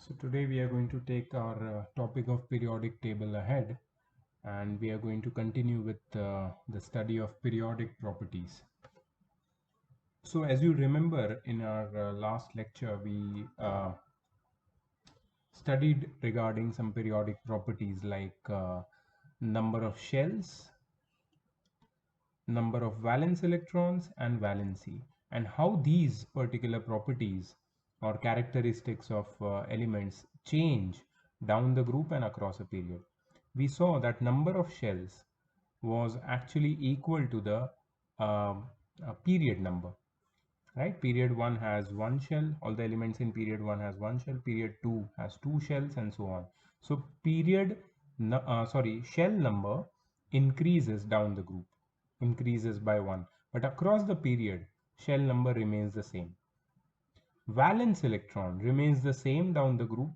So today we are going to take our topic of periodic table ahead, and we are going to continue with the study of periodic properties. So as you remember in our last lecture, we studied regarding some periodic properties like number of shells, number of valence electrons, and valency, and how these particular properties or characteristics of elements change down the group and across a period. We saw that number of shells was actually equal to the period number, right? Period 1 has one shell, all the elements in period 1 has one shell, period 2 has two shells, and so on. So shell number increases down the group, increases by 1, but across the period shell number remains the same. Valence electron remains the same down the group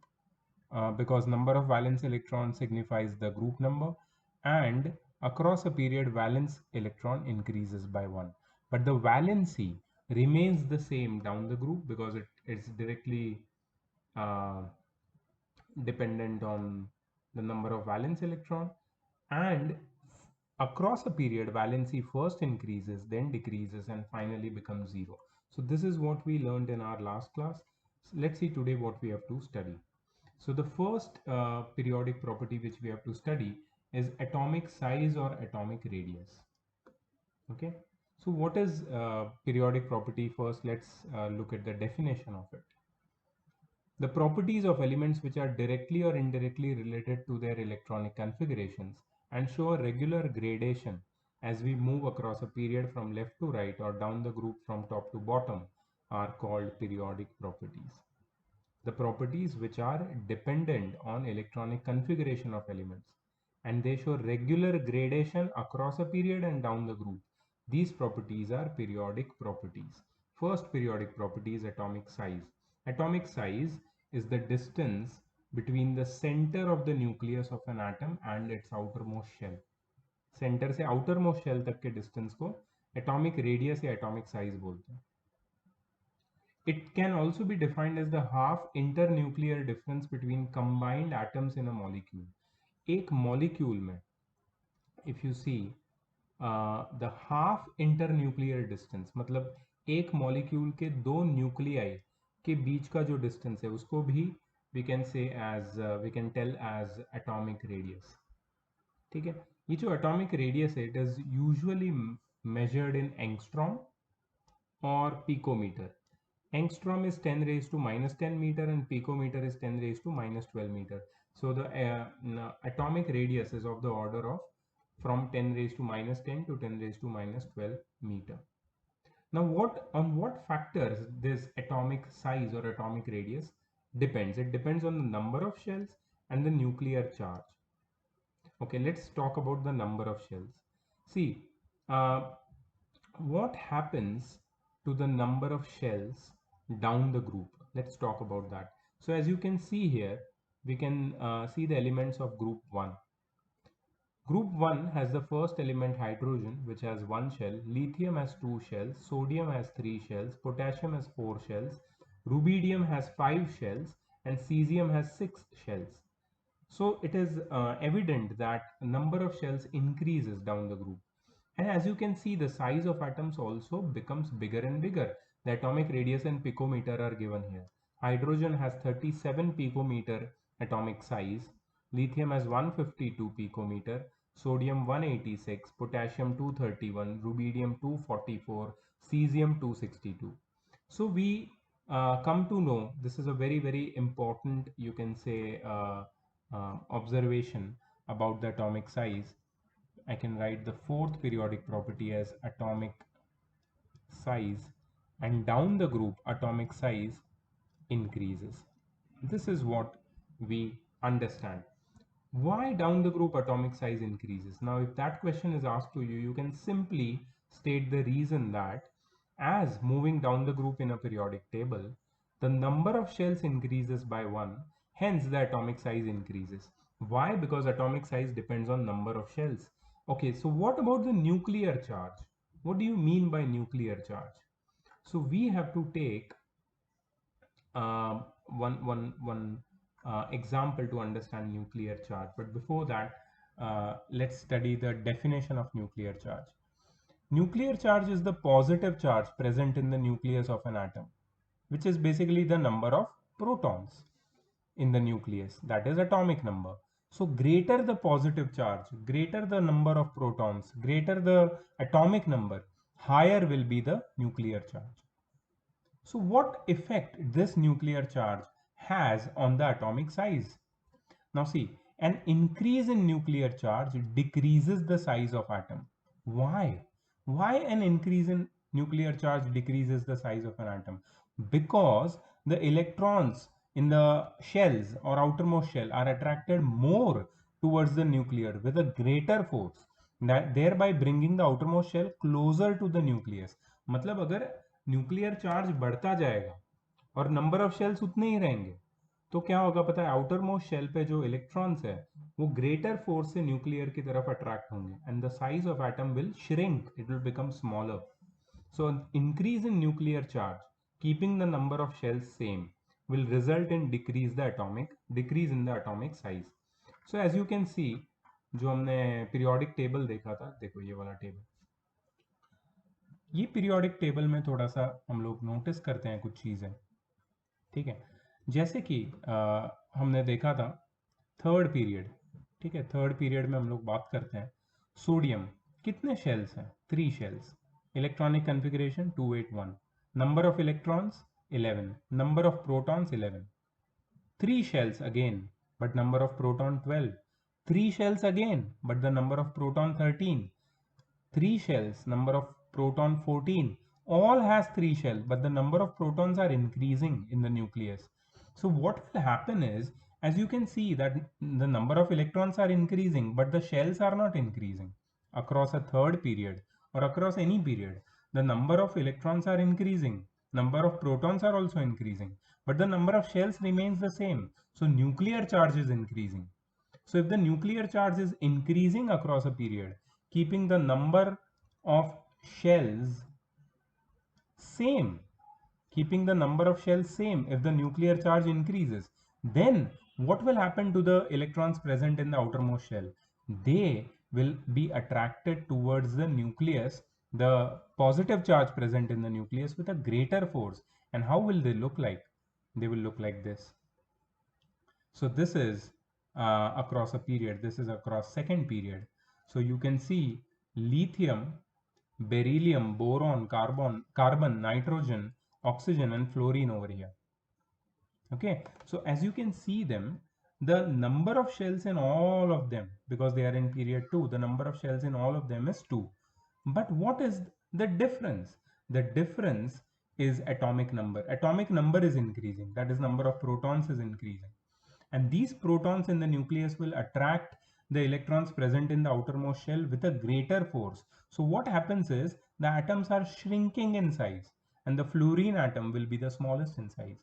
because number of valence electrons signifies the group number, and across a period valence electron increases by 1, but the valency remains the same down the group because it's directly uh, dependent on the number of valence electron, and across a period valency first increases, then decreases, and finally becomes 0. So this is what we learned in our last class. So let's see today what we have to study. So the first periodic property which we have to study is atomic size or atomic radius. Okay, so what is periodic property? First, let's look at the definition of it. The properties of elements which are directly or indirectly related to their electronic configurations and show a regular gradation as we move across a period from left to right or down the group from top to bottom are called periodic properties. The properties which are dependent on electronic configuration of elements and they show regular gradation across a period and down the group. These properties are periodic properties. First periodic property is atomic size. Atomic size is the distance between the center of the nucleus of an atom and its outermost shell. Centre से outermost shell तक के distance को atomic radius या atomic size बोलते हैं. It can also be defined as the half internuclear difference between combined atoms in a molecule. एक molecule में, if you see the half internuclear distance, मतलब एक molecule के दो nuclei के बीच का जो distance है उसको भी we can say as we can tell as atomic radius. ठीक है, ये जो atomic radius है it is usually measured in angstrom or picometer. Angstrom is 10 raised to minus 10 meter and picometer is 10 raised to minus 12 meter. So the atomic radius is of the order of from 10 raised to minus 10 to 10 raised to minus 12 meter. Now what factors this atomic size or atomic radius depends? It depends on the number of shells and the nuclear charge. Okay, let's talk about the number of shells. See, what happens to the number of shells down the group? Let's talk about that. So as you can see here, we can see the elements of group 1. Group 1 has the first element hydrogen, which has one shell, lithium has two shells, sodium has three shells, potassium has four shells, rubidium has five shells, and cesium has six shells. So it is evident that number of shells increases down the group. And as you can see, the size of atoms also becomes bigger and bigger. The atomic radius and picometer are given here. Hydrogen has 37 picometer atomic size. Lithium has 152 picometer. Sodium 186. Potassium 231. Rubidium 244. Cesium 262. So we come to know this is a very, very important, you can say, observation about the atomic size. I can write the fourth periodic property as atomic size, and down the group atomic size increases. This is what we understand. Why down the group atomic size increases? Now if that question is asked to you, you can simply state the reason that as moving down the group in a periodic table, the number of shells increases by 1, hence the atomic size increases. Why? Because atomic size depends on number of shells. Okay, so what about the nuclear charge? What do you mean by nuclear charge? So we have to take one example to understand nuclear charge. But before that, let's study the definition of nuclear charge. Nuclear charge is the positive charge present in the nucleus of an atom, which is basically the number of protons in the nucleus, that is atomic number. So greater the positive charge, greater the number of protons, greater the atomic number, higher will be the nuclear charge. So what effect this nuclear charge has on the atomic size? Now see, an increase in nuclear charge decreases the size of atom. Why? Why an increase in nuclear charge decreases the size of an atom? Because the electrons in the shells or outermost shell are attracted more towards the nuclear with a greater force, that thereby bringing the outermost shell closer to the nucleus. मतलब अगर nuclear charge बढ़ता जाएगा और number of shells उतने ही रहेंगे, तो क्या होगा पता है? आउटर मोस्ट शेल पे जो इलेक्ट्रॉन्स है वो ग्रेटर फोर्स से न्यूक्लियर की तरफ अट्रैक्ट होंगे and the size of atom will shrink, it will become smaller. So increase in nuclear charge keeping the number of shells same will result in decrease in the atomic size. So as you can see, जो हमने periodic table देखा था, देखो ये वाला table, ये periodic table में थोड़ा सा हम लोग नोटिस करते हैं कुछ चीज़ें. ठीक है, जैसे कि हमने देखा था थर्ड पीरियड. ठीक है, थर्ड पीरियड में हम लोग बात करते हैं सोडियम. कितने शेल्स हैं? 3 shells. Electronic configuration 281. Number of electrons 11. Number of protons 11. 3 shells again, but number of proton 12. 3 shells again, but the number of proton 13. 3 shells, number of proton 14. All has 3 shells, but the number of protons are increasing in the nucleus. So what will happen is, as you can see that the number of electrons are increasing, but the shells are not increasing across a third period or across any period. The number of electrons are increasing, number of protons are also increasing, but the number of shells remains the same. So nuclear charge is increasing. So if the nuclear charge is increasing across a period, keeping the number of shells same, keeping the number of shells same, if the nuclear charge increases, then what will happen to the electrons present in the outermost shell? They will be attracted towards the nucleus, the positive charge present in the nucleus, with a greater force. And how will they look like? They will look like this. So this is across a period. This is across second period. So you can see lithium, beryllium, boron, carbon, nitrogen, oxygen, and fluorine over here. Okay, so as you can see them, the number of shells in all of them, because they are in period 2, the number of shells in all of them is 2. But what is the difference? The difference is atomic number. Atomic number is increasing, that is number of protons is increasing. And these protons in the nucleus will attract the electrons present in the outermost shell with a greater force. So what happens is the atoms are shrinking in size, and the fluorine atom will be the smallest in size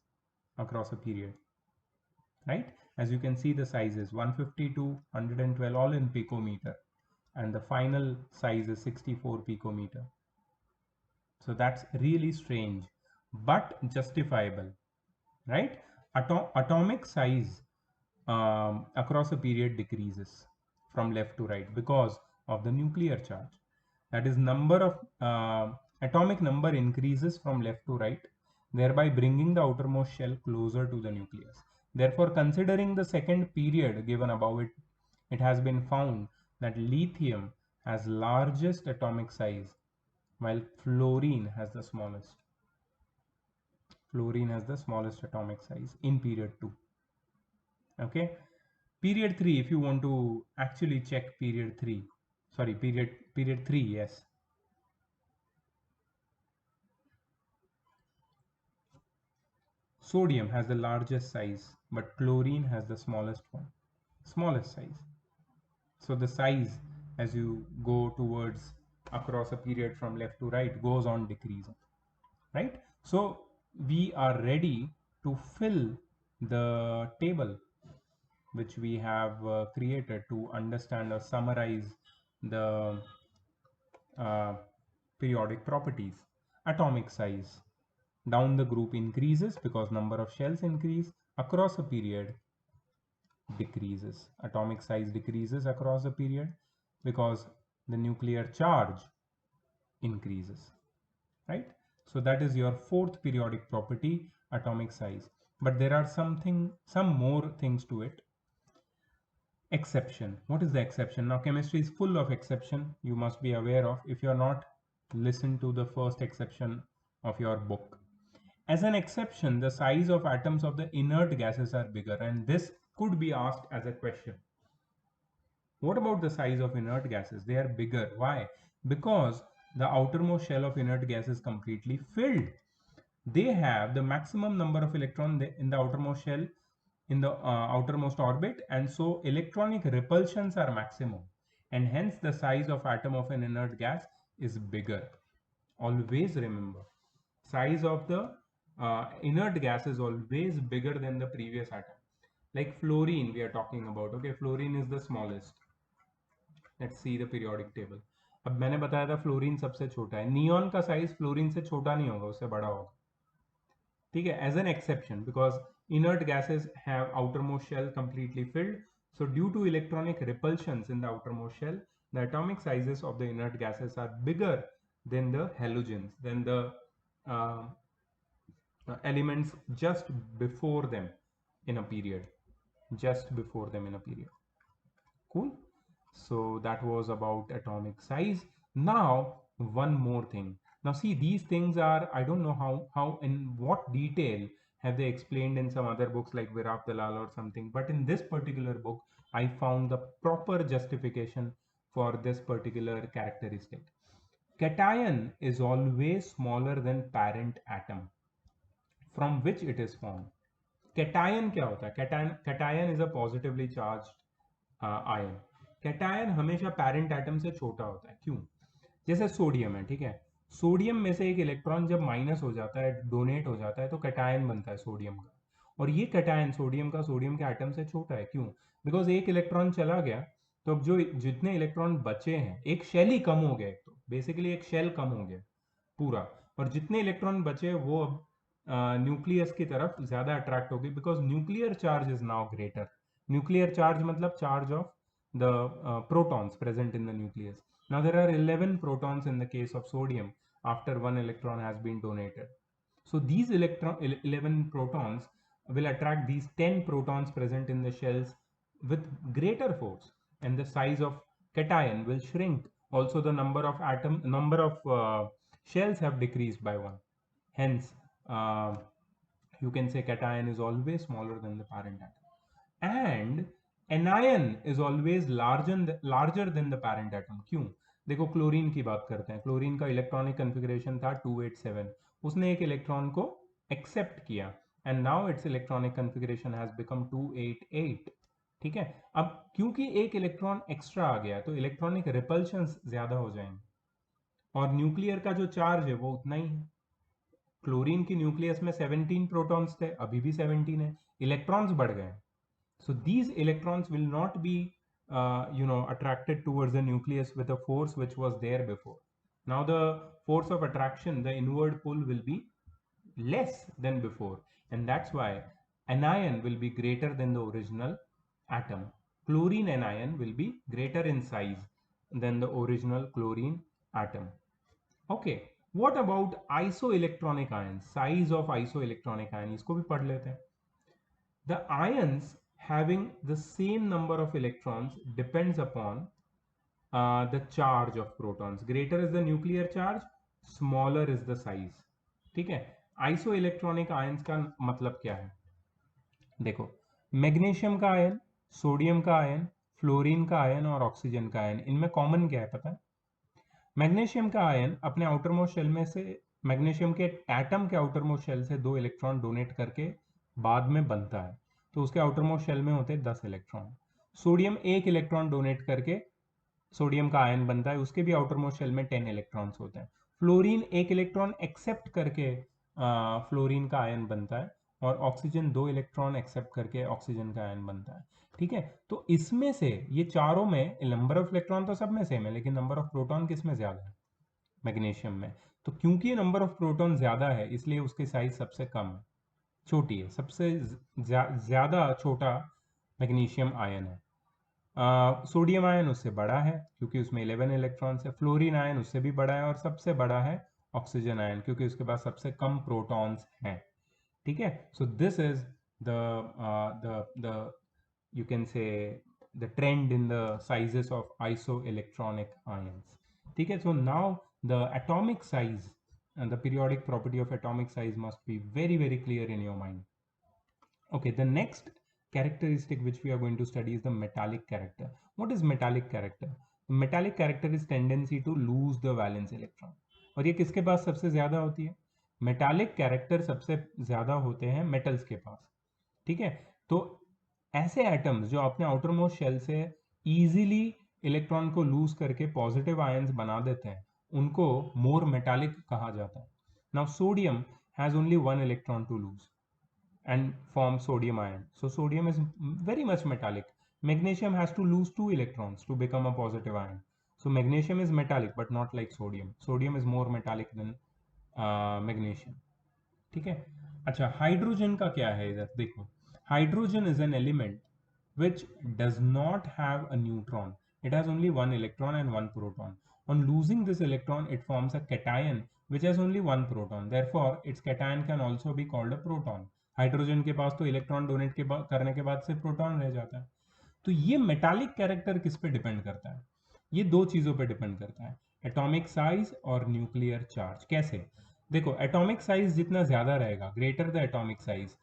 across a period, right? As you can see, the size is 150 to 112, all in picometer, and the final size is 64 picometer. So that's really strange, but justifiable, right? Atomic size across a period decreases from left to right because of the nuclear charge. That is, number of atomic number increases from left to right, thereby bringing the outermost shell closer to the nucleus. Therefore, considering the second period given above, it has been found that lithium has largest atomic size while fluorine has the smallest. Fluorine has the smallest atomic size in period 2. Okay, period 3, if you want to actually check period 3, sorry, period 3, yes. Sodium has the largest size, but chlorine has the smallest size. So the size, as you go towards across a period from left to right, goes on decreasing, right? So we are ready to fill the table which we have created to understand or summarize the periodic properties. Atomic size. Down the group increases because number of shells increase across a period. decreases. Atomic size decreases across the period because the nuclear charge increases, right? So that is your fourth periodic property, atomic size. But there are some more things to it. Exception. What is the exception? Now chemistry is full of exception, you must be aware of. If you are not, listen to the first exception of your book. As an exception, the size of atoms of the inert gases are bigger, and this could be asked as a question. What about the size of inert gases? They are bigger. Why? Because the outermost shell of inert gas is completely filled. They have the maximum number of electrons in the outermost shell, in the outermost orbit, and so electronic repulsions are maximum, and hence the size of atom of an inert gas is bigger. Always remember, size of the inert gas is always bigger than the previous atom. Like fluorine we are talking about, okay, fluorine is the smallest. Let's see the periodic table. अब मैंने बताया था fluorine सबसे छोटा है, neon का size fluorine से छोटा नहीं होगा, उससे बड़ा होगा, ठीक है, as an exception because inert gases have outermost shell completely filled. So due to electronic repulsions in the outermost shell, the atomic sizes of the inert gases are bigger than the halogens, than the uh, elements just before them in a period, just before them in a period. Cool. So that was about atomic size. Now one more thing. Now see, these things are, I don't know how in what detail have they explained in some other books like Virab Dalal or something, but in this particular book I found the proper justification for this particular characteristic. Cation is always smaller than parent atom from which it is formed. Cation क्या होता है? Cation is a positively charged ion. Cation हमेशा parent atom से छोटा होता है. क्यों? जैसे सोडियम है, ठीक है, सोडियम में से एक इलेक्ट्रॉन जब माइनस हो जाता है, डोनेट हो जाता है, तो कैटायन बनता है सोडियम का. और ये कैटायन सोडियम का सोडियम के एटम से छोटा है. क्यों? बिकॉज एक इलेक्ट्रॉन चला गया, तो अब जो जितने इलेक्ट्रॉन बचे हैं, एक शेल ही कम हो गया, एक तो बेसिकली एक शेल कम हो गया पूरा, और जितने इलेक्ट्रॉन बचे वो अब न्यूक्लियस की तरफ ज्यादा अट्रैक्ट होगी, because nuclear charge is now greater. Nuclear charge मतलब charge of the protons present in the nucleus. Now there are 11 protons in the case of sodium after one electron has been donated. So these 11 protons will attract these 10 protons present in the shells with greater force, and the size of cation will shrink. Also the number of shells have decreased by one. Hence you can say cation is always smaller than the parent atom. And anion is always larger than the parent atom. क्यों? देखो chlorine की बात करते हैं. Chlorine का electronic configuration था 287. उसने एक इलेक्ट्रॉन को एक्सेप्ट किया and now it's electronic configuration has become 288. ठीक है, अब क्योंकि एक इलेक्ट्रॉन एक्स्ट्रा आ गया तो इलेक्ट्रॉनिक रिपल्शंस ज्यादा हो जाएंगे, और न्यूक्लियर का जो चार्ज है वो उतना ही है. क्लोरीन की न्यूक्लियस में 17 प्रोटॉन्स थे, अभी भी 17 है, इलेक्ट्रॉन्स बढ़ गए. So these electrons will not be attracted towards the nucleus with a force which was there before. Now the force of attraction, the inward pull, will be less than before, and that's why anion will be greater than the original atom. Chlorine anion will be greater in size than the original chlorine atom. Okay, what about isoelectronic ions? Size of isoelectronic ion, इसको भी पढ़ लेते हैं. The ions having the same number of electrons depends upon the charge of protons. Greater is the nuclear charge, smaller is the size. ठीक है, isoelectronic ions का मतलब क्या है? देखो, मैग्नीशियम का आयन, सोडियम का आयन, फ्लोरीन का आयन और ऑक्सीजन का आयन, इनमें कॉमन क्या है पता है? मैग्नीशियम का आयन अपने आउटरमोस्ट शेल में से, मैग्नीशियम के एटम के आउटरमोस्ट शेल से 2 इलेक्ट्रॉन डोनेट करके बाद में बनता है, तो उसके आउटरमोस्ट शेल में होते हैं 10 इलेक्ट्रॉन. सोडियम 1 इलेक्ट्रॉन डोनेट करके सोडियम का आयन बनता है, उसके भी आउटरमोस्ट शेल में 10 इलेक्ट्रॉन्स होते हैं. फ्लोरीन 1 इलेक्ट्रॉन एक्सेप्ट करके फ्लोरीन का आयन बनता है, और ऑक्सीजन 2 इलेक्ट्रॉन एक्सेप्ट करके ऑक्सीजन का आयन बनता है. ठीक है, तो इसमें से ये चारों में नंबर ऑफ इलेक्ट्रॉन तो सब में सेम है, लेकिन नंबर ऑफ प्रोटॉन किस में ज्यादा है? मैग्नीशियम में. तो क्योंकि नंबर ऑफ प्रोटॉन ज्यादा है, इसलिए उसकी साइज सबसे कम है, छोटी है. सबसे ज्यादा छोटा मैग्नीशियम आयन है। सोडियम आयन उससे बड़ा है क्योंकि उसमें 11 इलेक्ट्रॉन्स है। फ्लोरीन आयन उससे भी बड़ा है और सबसे बड़ा है ऑक्सीजन आयन क्योंकि उसके पास सबसे कम प्रोटॉन्स हैं। ठीक है, so this is the you can say the trend in the sizes of isoelectronic ions. ठीक है, so now the atomic size and the periodic property of atomic size must be very clear in your mind. Okay, the next characteristic which we are going to study is the metallic character. What is metallic character? The metallic character is tendency to lose the valence electron. और ये किसके पास सबसे ज्यादा होती है? Metallic character सबसे ज्यादा होते हैं मेटल्स के पास। ठीक है, तो ऐसे एटम्स जो अपने आउटर मोस्ट शेल से इजीली इलेक्ट्रॉन को लूज करके पॉजिटिव आयंस बना देते हैं उनको मोर मेटालिक कहा जाता है। Now sodium has only one electron to lose and form sodium ion. So sodium is very much metallic. Magnesium has to lose 2 electrons to become a positive ion. So magnesium is metallic but not like sodium. Sodium is more metallic than magnesium. ठीक है, अच्छा hydrogen का क्या है इधर देखो। Hydrogen is an element which does not have a neutron. It has only one electron and one proton. On losing this electron, it forms a cation which has only one proton. Therefore, its cation can also be called a proton. Hydrogen के पास तो electron donate करने के बाद सिर्फ proton रह जाता है। तो ये मेटालिक कैरेक्टर किस पे डिपेंड करता है? ये दो चीजों पे डिपेंड करता है, एटॉमिक साइज और न्यूक्लियर चार्ज। कैसे? देखो, एटॉमिक साइज जितना ज्यादा रहेगा, greater the atomic size,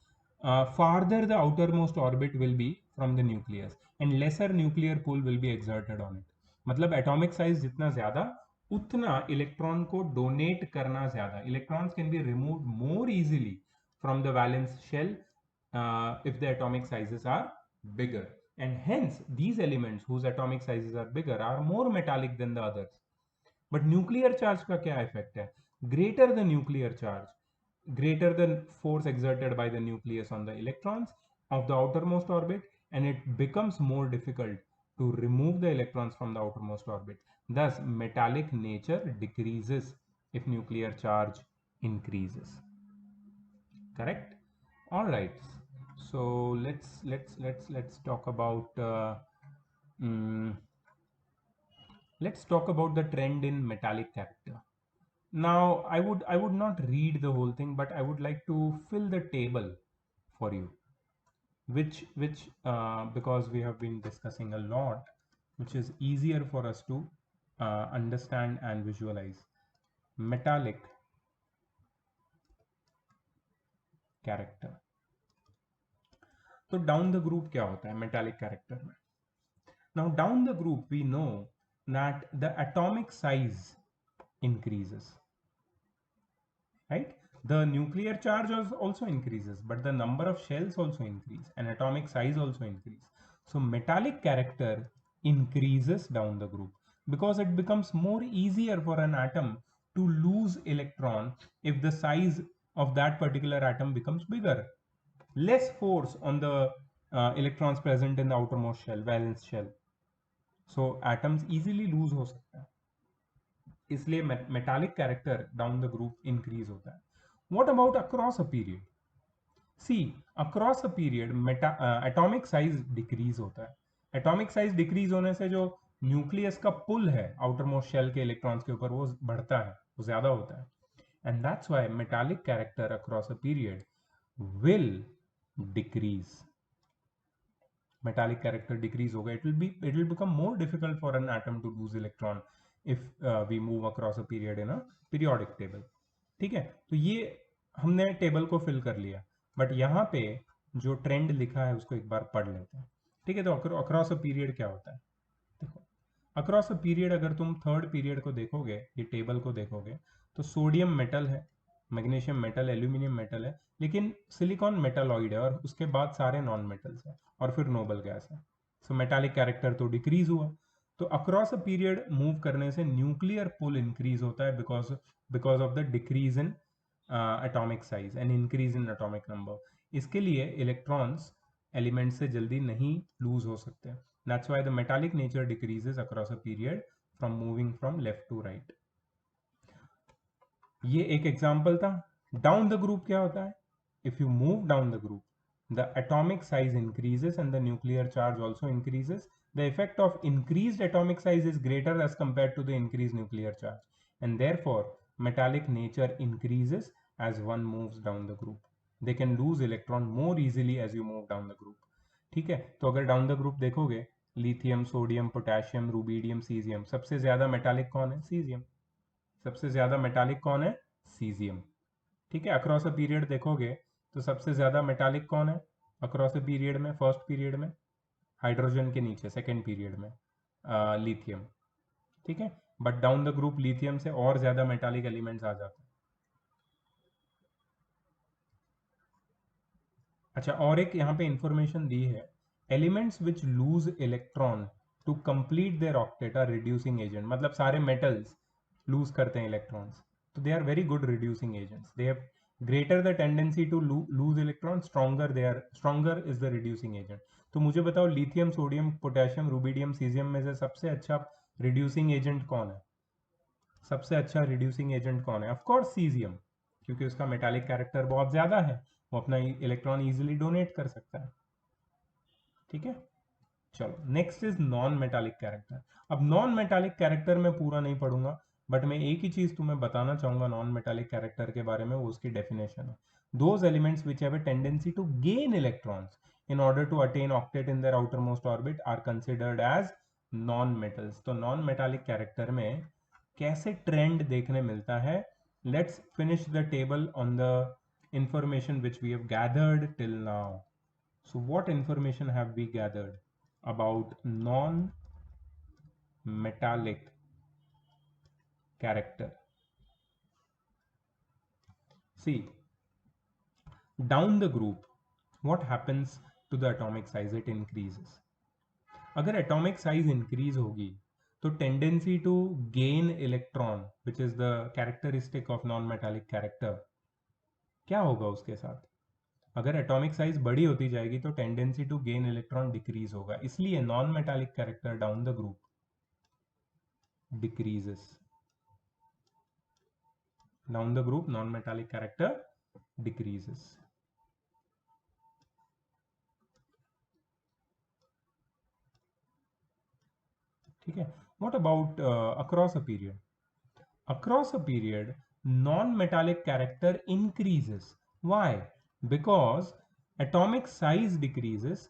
farther the outermost orbit will be from the nucleus and lesser nuclear pull will be exerted on it. मतलब एटॉमिक साइज जितना ज्यादा उतना इलेक्ट्रॉन को डोनेट करना ज्यादा। Electrons can be removed more easily from the valence shell if the atomic sizes are bigger, and hence these elements whose atomic sizes are bigger are more metallic than the others. But nuclear charge का क्या effect है? Greater the nuclear charge, greater the force exerted by the nucleus on the electrons of the outermost orbit, and it becomes more difficult to remove the electrons from the outermost orbit. Thus metallic nature decreases if nuclear charge increases. Correct? All right, so let's talk about mm, let's talk about the trend in metallic character. Now I would not read the whole thing, but I would like to fill the table for you, which because we have been discussing a lot, which is easier for us to understand and visualize. Metallic character. तो down the group क्या होता है metallic character में? Now down the group we know that the atomic size increases, right? The nuclear charge also increases, but the number of shells also increase and atomic size also increase. So metallic character increases down the group because it becomes more easier for an atom to lose electron if the size of that particular atom becomes bigger. Less force on the electrons present in the outermost shell, valence shell. So atoms easily lose हो सकता है, इसलिए metallic character down the group increase होता है. What about across a period? See, across a period atomic size decrease होता है. Atomic size decrease होने से जो न्यूक्लियस का पुल है आउटर मोस्ट शेल के इलेक्ट्रॉन्स के ऊपर वो बढ़ता है, वो ज्यादा होता है. And that's why metallic character across a period will decrease. Metallic character decrease होगा, it will become more difficult for an atom to lose electron if we move across a period in a periodic table. ठीक है, तो ये हमने table को fill कर लिया, but यहाँ पे जो ट्रेंड लिखा है उसको एक बार पढ़ लेते हैं. ठीक है, तो अक्रॉस अ पीरियड क्या होता है? देखो, अक्रॉस अ पीरियड अगर तुम थर्ड पीरियड को देखोगे, ये टेबल को देखोगे, तो सोडियम मेटल है, मैग्नीशियम मेटल, एल्यूमिनियम मेटल है, लेकिन सिलिकॉन मेटालॉइड है और उसके बाद सारे नॉन मेटल्स हैं और फिर नोबल गैस है. सो मेटालिक कैरेक्टर तो डिक्रीज हुआ. तो अक्रॉस अ पीरियड मूव करने से न्यूक्लियर पुल इंक्रीज होता है because of the decrease in atomic size and increase in atomic number. इसके लिए इलेक्ट्रॉन्स एलिमेंट से जल्दी नहीं लूज हो सकते. That's why the metallic nature decreases across a period from moving from left to right. ये एक एग्जांपल था. डाउन द ग्रुप क्या होता है? If you move down the group, the atomic size increases and the nuclear charge also increases. The effect of increased atomic size is greater as compared to the increased nuclear charge, and therefore metallic nature increases as one moves down the group. They can lose electron more easily as you move down the group. ठीक है, तो अगर down the group देखोगे, lithium, sodium, potassium, rubidium, caesium, सबसे ज्यादा metallic कौन है? Caesium. सबसे ज्यादा मेटालिक कौन है? सीजियम। ठीक है, अक्रॉस अ पीरियड देखोगे तो सबसे ज्यादा मेटालिक कौन है अक्रॉस अ पीरियड में? फर्स्ट पीरियड में हाइड्रोजन के नीचे, सेकेंड पीरियड में लिथियम। ठीक है, but down the group lithium से और ज्यादा मेटालिक एलिमेंट्स आ जाते हैं। अच्छा, और एक यहाँ पे इंफॉर्मेशन दी है, elements which lose electron to complete their octet are reducing agent. मतलब सारे मेटल्स लूज करते हैं इलेक्ट्रॉन्स, तो they are very good reducing agents. They have greater the tendency to lose electron, stronger they are, stronger is the reducing agent. तो मुझे बताओ, lithium, sodium, potassium, rubidium, caesium में से सबसे अच्छा रिड्यूसिंग एजेंट कौन है? सबसे अच्छा रिड्यूसिंग एजेंट कौन है? ऑफकोर्स सीजियम, क्योंकि उसका मेटालिक कैरेक्टर बहुत ज्यादा है, वो अपना इलेक्ट्रॉन इजीली डोनेट कर सकता है। ठीक है, चलो next is non metallic character. अब नॉन मेटालिक कैरेक्टर मैं पूरा नहीं पढ़ूंगा, बट मैं एक ही चीज तुम्हें बताना चाहूंगा नॉन मेटालिक कैरेक्टर के बारे में, वो उसकी डेफिनेशन है। Those elements which have a tendency to gain electrons in order to attain octet in their outermost orbit are considered as non metals। तो नॉन मेटालिक कैरेक्टर में कैसे ट्रेंड देखने मिलता है? Let's finish the table on the information which we have gathered till now. So what information have we gathered about non-metallic character? See, down the group, what happens to the atomic size? It increases. अगर atomic size increase होगी तो tendency to gain electron, which is the characteristic of non-metallic character, क्या होगा उसके साथ? अगर atomic size बड़ी होती जाएगी तो tendency to gain electron decrease होगा, इसलिए non metallic character down the group decreases. Down the group non-metallic character decreases. ठीक है, what about across a period? Across a period non-metallic character increases. Why? Because atomic size decreases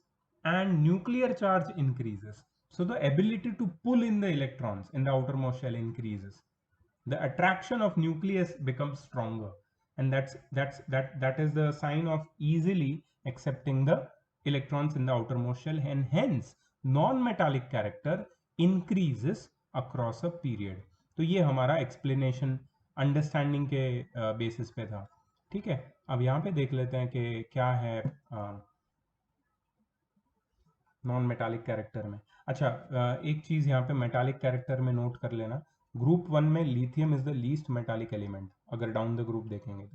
and nuclear charge increases, so the ability to pull in the electrons in the outermost shell increases. The attraction of nucleus becomes stronger, and that is the sign of easily accepting the electrons in the outermost shell, and hence non-metallic character increases across a period. तो ये हमारा explanation understanding के basis पे था। ठीक है, अब यहाँ पे देख लेते हैं कि क्या है नॉन मेटालिक कैरेक्टर में। अच्छा, एक चीज यहाँ पे मेटालिक कैरेक्टर में नोट कर लेना, ग्रुप वन में lithium is the least metallic element. अगर डाउन द ग्रुप देखेंगे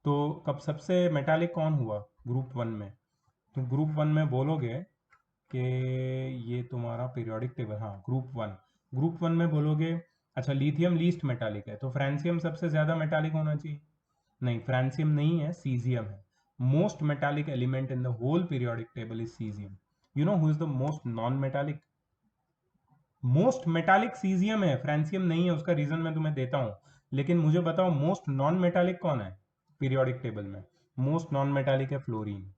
तो कब सबसे मेटालिक कौन हुआ ग्रुप वन में? तो ग्रुप वन में बोलोगे कि ये तुम्हारा पीरियोडिक टेबल, हाँ ग्रुप वन में बोलोगे, अच्छा लिथियम लीस्ट मेटालिक है तो फ्रांसियम सबसे ज्यादा मेटालिक होना चाहिए। नहीं, फ्रांसियम नहीं है, सीजियम है। Most metallic element in the whole periodic table is caesium. You know who is the most non metallic? Most metallic caesium है, फ्रांसियम नहीं है। उसका रीजन मैं तुम्हें देता हूं, लेकिन मुझे बताओ मोस्ट नॉन मेटालिक कौन है पीरियोडिक टेबल में? मोस्ट नॉन मेटालिक है फ्लोरीन।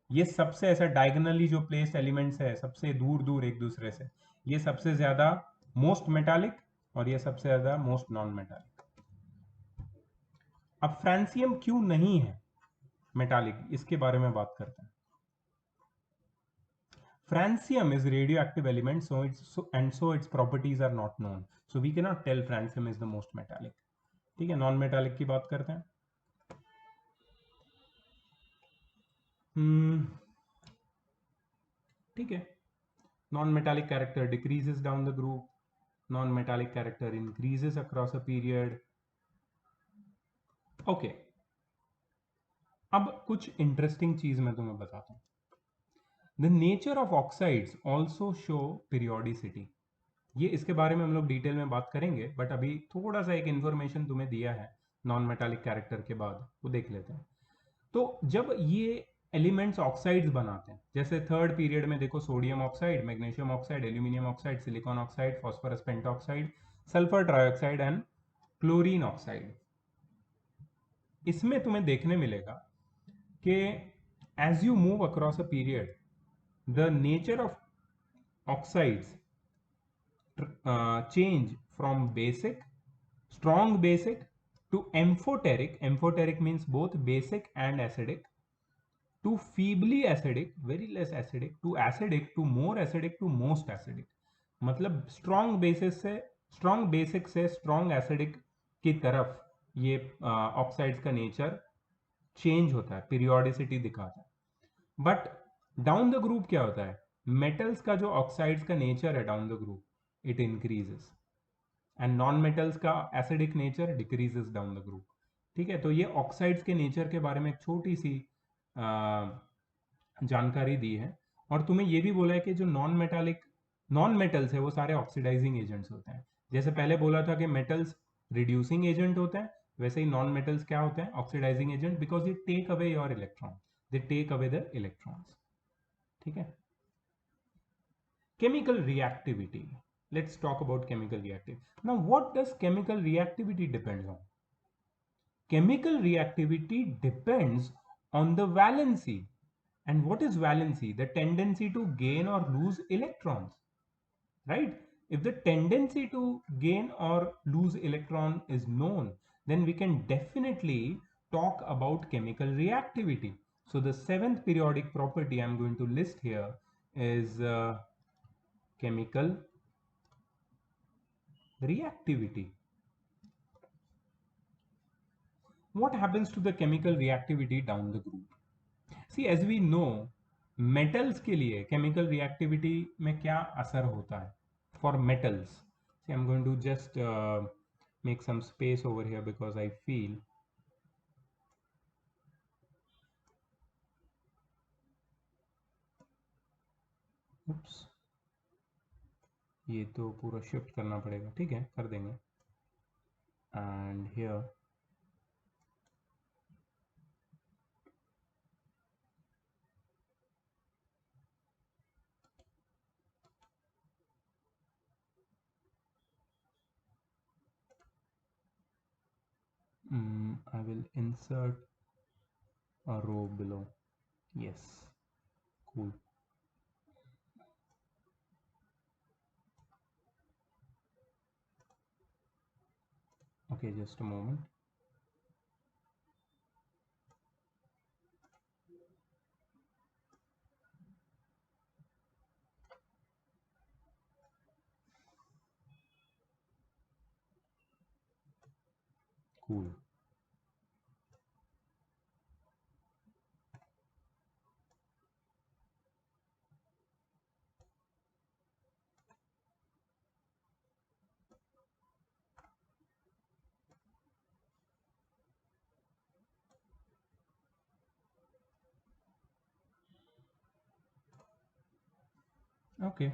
ये सबसे ऐसा डायगनली जो प्लेस्ड एलिमेंट्स है, सबसे दूर दूर एक दूसरे से, ये सबसे ज्यादा मोस्ट मेटालिक और ये सबसे ज्यादा मोस्ट नॉन मेटालिक। अब फ्रांसियम क्यों नहीं है मेटालिक, इसके बारे में बात करते हैं। Francium is radioactive element, so its properties are not known. So we cannot tell francium is the most metallic. ठीक है, नॉन मेटालिक की बात करते हैं। ठीक है, non metallic character decreases down the group, non metallic character increases across a period. Okay, अब कुछ इंटरेस्टिंग चीज मैं तुम्हें बताता हूं। The nature of oxides also show periodicity. ये इसके बारे में हम लोग डिटेल में बात करेंगे, बट अभी थोड़ा सा एक इंफॉर्मेशन तुम्हें दिया है नॉन मेटालिक कैरेक्टर के बाद, वो देख लेते हैं। तो जब ये एलिमेंट्स ऑक्साइड्स बनाते हैं। जैसे थर्ड पीरियड में देखो, sodium oxide, magnesium oxide, aluminium oxide, silicon oxide, phosphorus pentoxide, sulphur trioxide and chlorine oxide. इसमें तुम्हें देखने मिलेगा कि as you move across a period, the nature of oxides change from basic, strong basic, to amphoteric. Amphoteric means both basic and acidic, to feebly acidic, very less acidic, to acidic, to more acidic, to most acidic. मतलब strong basis से, strong basic से strong acidic की तरफ ये oxides का nature change होता है, periodicity दिखाता है। बट डाउन द ग्रुप क्या होता है, मेटल्स का जो ऑक्साइड्स का नेचर है down the group, it increases, and non metals का acidic nature decreases down the group. ठीक है, तो ये ऑक्साइड्स के नेचर के बारे में एक छोटी सी जानकारी दी है। और तुम्हें ये भी बोला है कि जो नॉन मेटल्स है वो सारे ऑक्सीडाइजिंग एजेंट्स होते हैं। जैसे पहले बोला था कि मेटल्स रिड्यूसिंग एजेंट होते हैं, वैसे ही नॉन मेटल्स क्या होते हैं, oxidising agent, because they take away your electron, they take away the electrons. ठीक है, chemical reactivity. Let's talk about chemical reactivity. Now, what does chemical reactivity depends on? Chemical reactivity depends on the valency. And what is valency? The tendency to gain or lose electrons, right? If the tendency to gain or lose electron is known, then we can definitely talk about chemical reactivity. So the seventh periodic property I'm going to list here is chemical reactivity. What happens to the chemical reactivity down the group? See, as we know, metals के लिए chemical reactivity में क्या असर होता है? For metals, see, I'm going to just make some space over here because I feel oops, ये तो पूरा शिफ्ट करना पड़ेगा। ठीक है, कर देंगे। And here I will insert a row below. Yes, cool. Okay, just a moment. Cool. Okay.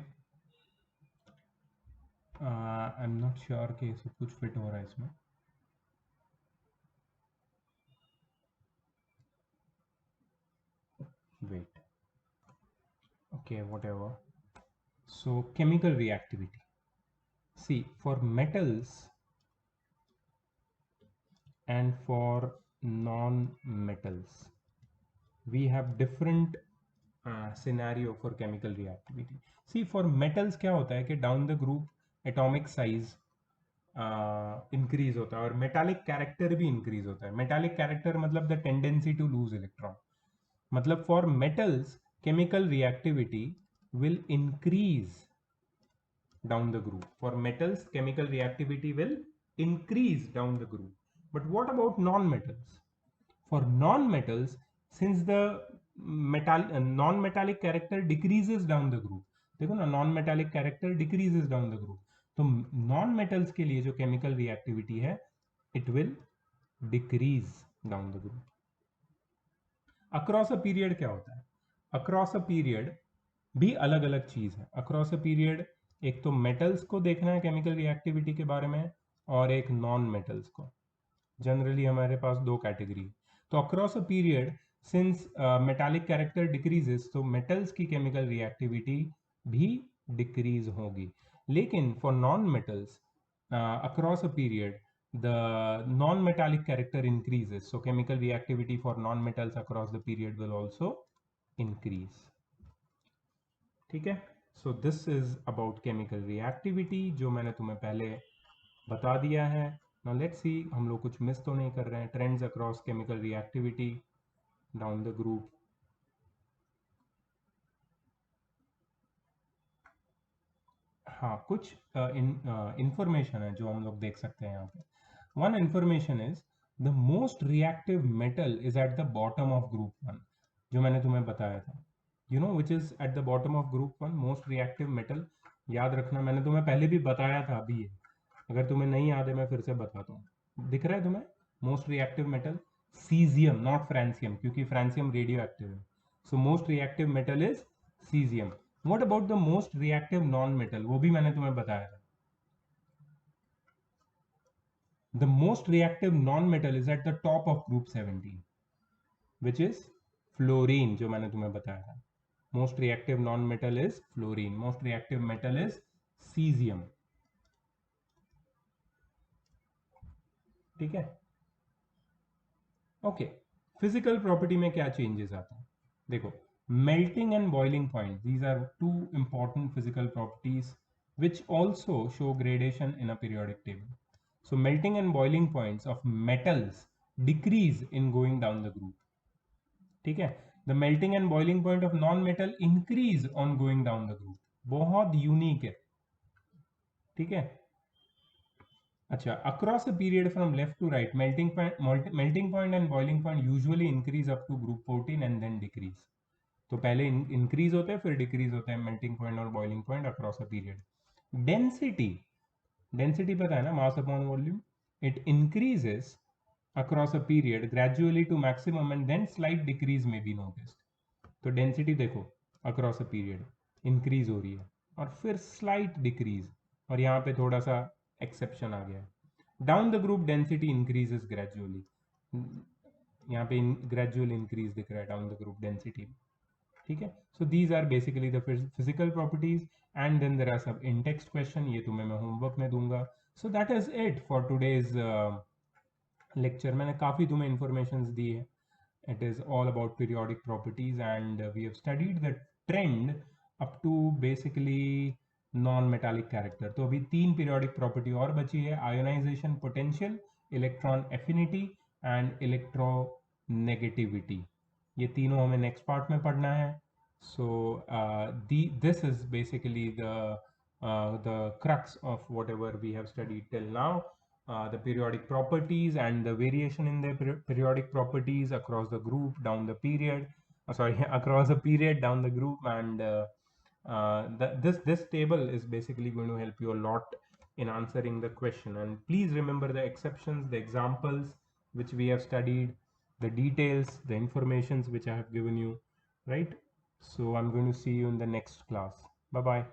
I am not sure कि सब कुछ फिट हो रहा है इसमें। Wait. Okay, whatever. So chemical reactivity. See, for metals and for non-metals, we have different scenario for chemical reactivity. See, for metals क्या होता है कि down the group atomic size increase होता है और मेटालिक कैरेक्टर भी इंक्रीज होता है। मेटालिक कैरेक्टर मतलब the tendency to lose electron. मतलब for metals chemical reactivity will increase down the group. For metals, chemical reactivity will increase down the group. But what about non-metals? For non-metals, since the non-metallic character decreases down the group, देखो ना, non-metallic character decreases down the group, तो non-metals के लिए जो chemical reactivity है, it will decrease down the group. Across a period क्या होता है? Across a period भी अलग अलग चीज है। अक्रॉस अ पीरियड एक तो मेटल्स को देखना है केमिकल रिएक्टिविटी के बारे में, और एक नॉन मेटल्स को। जनरली हमारे पास दो कैटेगरी। तो across a period since metallic character decreases तो metals की chemical reactivity भी decrease होगी. लेकिन for non-metals across a period the non-metallic character increases, so chemical reactivity for non-metals across the period will also increase. ठीक है, so this is about chemical reactivity जो मैंने तुम्हें पहले बता दिया है. Now let's see हम लोग कुछ मिस तो नहीं कर रहे हैं. Trends across chemical reactivity down the group. हाँ, कुछ इंफॉर्मेशन है जो हम लोग देख सकते हैं यहाँ पे. One information is the most reactive metal is at the bottom of group one, जो मैंने तुम्हें बताया था. You know which is at the bottom of group one most reactive metal. याद रखना, मैंने तुम्हें पहले भी बताया था अभी ये. अगर तुम्हें नहीं याद है मैं फिर से बताता हूँ. दिख रहा है तुम्हें most reactive metal? Caesium, not francium, क्योंकि फ्रांसियम रेडियो एक्टिव है. So most reactive metal is caesium. What about the most reactive non-metal? वो भी मैंने तुम्हें बताया था. The most reactive non-metal is at the top of group 17, which is fluorine, जो मैंने तुम्हें बताया था. Most reactive non-metal is fluorine. Most reactive metal is cesium. ठीक है. ओके, फिजिकल प्रॉपर्टी में क्या चेंजेस आते हैं? देखो, melting and boiling point, these are two important physical properties which also show gradation in a periodic table. So melting and boiling points of metals decrease in going down the group. ठीक है. The melting and boiling point of non-metal increase on going down the group. बहुत unique है. ठीक है. अच्छा, across a period from left to right, melting point and boiling point usually increase up to group 14 and then decrease. तो पहले increase होते हैं फिर डिक्रीज होते हैं मेल्टिंग पॉइंट और boiling point across a period. Density, density पता है ना, mass upon volume. It increases across a period gradually to maximum and then slight decrease may be noticed. तो डेंसिटी देखो across a period इंक्रीज हो रही है और फिर स्लाइट डिक्रीज, और यहाँ पे थोड़ा सा एक्सेप्शन आ गया है. Down the group density increases gradually. यहाँ पे ग्रेजुअल इंक्रीज दिख रहा है डाउन द ग्रुप डेंसिटी. ठीक है. So these are basically the physical properties and then there are sub in text question. ये तुम्हें मैं होमवर्क में दूंगा. So that is it for today's lecture. मैंने काफ़ी तुम्हें इंफॉर्मेशन दी है. It is all about periodic properties and we have studied the trend up to basically non metallic character. तो अभी 3 पीरियोडिक प्रॉपर्टी और बची है: ionisation potential, electron affinity and electronegativity. ये तीनों हमें नेक्स्ट पार्ट में पढ़ना है. So this is basically the crux of whatever we have studied till now. The periodic properties and the variation in the periodic properties across the group down the period, across the period down the group, and this table is basically going to help you a lot in answering the question. And please remember the exceptions, the examples which we have studied, the details, the informations which I have given you, right? So I'm going to see you in the next class. Bye bye.